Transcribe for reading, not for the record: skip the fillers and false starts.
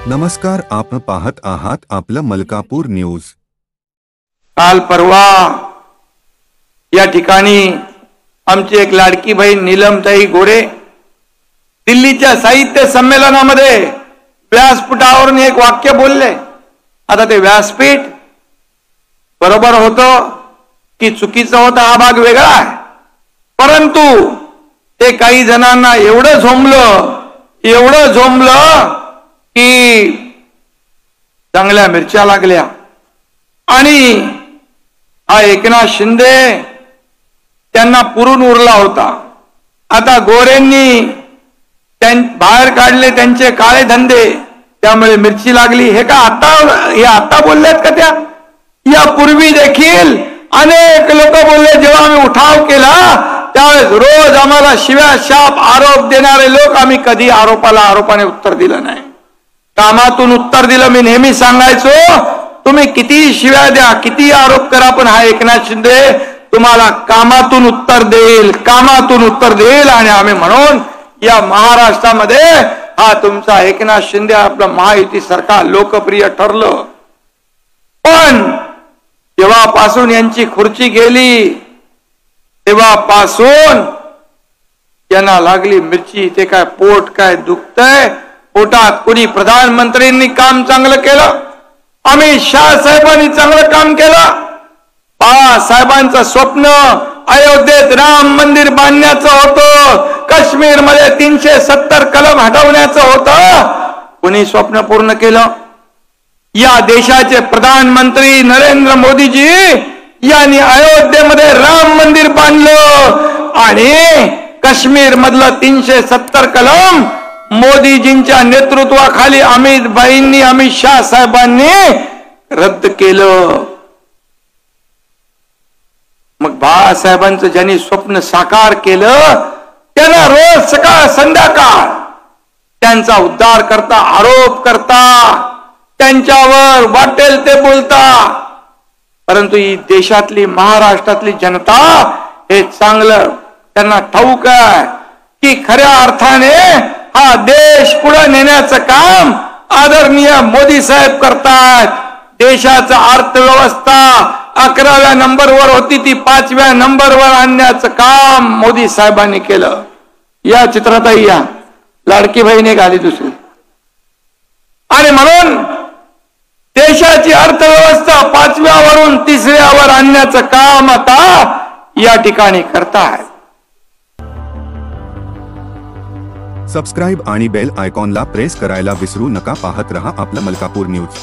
नमस्कार, आपण पाहत आहात आपलं मलकापूर न्यूज। काल परवा या ठिकाणी आमची एक लाडकी बहीण नीलमताई गोरे दिल्लीच्या साहित्य संमेलनामध्ये व्यासपीठावरून एक वाक्य बोलले। आता ते व्यासपीठ बरोबर होतं की चुकीचं होतं हा भाग वेगळा आहे, परंतु ते काही जणांना एवढं झोंबलं की चांगल्या मिरच्या लागल्या। आणि हा एकनाथ शिंदे त्यांना पुरून उरला होता। आता गोरेंनी बाहेर काढले त्यांचे काळे धंदे, त्यामुळे मिरची लागली। हे आता बोललेत का? त्या यापूर्वी देखील अनेक लोक बोलले। जेव्हा आम्ही उठाव केला त्यावेळेस रोज आम्हाला शिव्या शाप आरोप देणारे लोक, आम्ही कधी आरोपाने उत्तर दिलं नाही, कामातून उत्तर दिलं। मी नेहमी सांगायचो, तुम्ही किती शिव्या द्या, किती आरोप करा, पण हा एकनाथ शिंदे तुम्हाला कामातून उत्तर देईल। आणि आम्ही म्हणून या महाराष्ट्रामध्ये हा तुमचा एकनाथ शिंदे आपलं महायुती सरकार लोकप्रिय ठरलं। पण जेव्हापासून यांची खुर्ची गेली तेव्हापासून यांना लागली मिरची। ते काय पोट काय दुखतंय पोटात? कोणी प्रधानमंत्र्यांनी काम चांगलं केलं, अमित शाह साहेबांनी चांगलं काम केलं। बाळासाहेबांचं स्वप्न अयोध्येत राम मंदिर बांधण्याचं होतं, काश्मीर मध्ये 370 कलम हटवण्याचं होतं, कोणी स्वप्न पूर्ण केलं? या देशाचे प्रधानमंत्री नरेंद्र मोदीजी यांनी अयोध्येमध्ये राम मंदिर बांधलं आणि काश्मीर मधलं 370 कलम मोदीजींच्या नेतृत्वाखाली अमित शाह साहेबांनी रद्द केलं। मग बाळासाहेबांचं ज्यांनी स्वप्न साकार केलं त्यांना रोज सकाळ संध्याकाळ त्यांचा उद्धार करता, आरोप करता, त्यांच्यावर वाटेल ते बोलता। परंतु ही देशातली महाराष्ट्रातली जनता हे चांगलं त्यांना ठाऊक आहे की खऱ्या अर्थाने हा देश पुढे नेण्याचं काम आदरणीय मोदी साहेब करतात। देशाचा अर्थव्यवस्था 11व्या नंबरवर होती, ती 5व्या नंबरवर आणण्याचं काम मोदी साहेबांनी केलं। या चित्रातही या लाडकी बहीण एक आली दुसरी, आणि म्हणून देशाची अर्थव्यवस्था 5व्यावरून 3ऱ्यावर आणण्याचं काम आता या ठिकाणी करताय। सबस्क्राइब आणि बेल आयकॉनला प्रेस करायला विसरू नका। पाहत रहा आपलं मलकापूर न्यूज।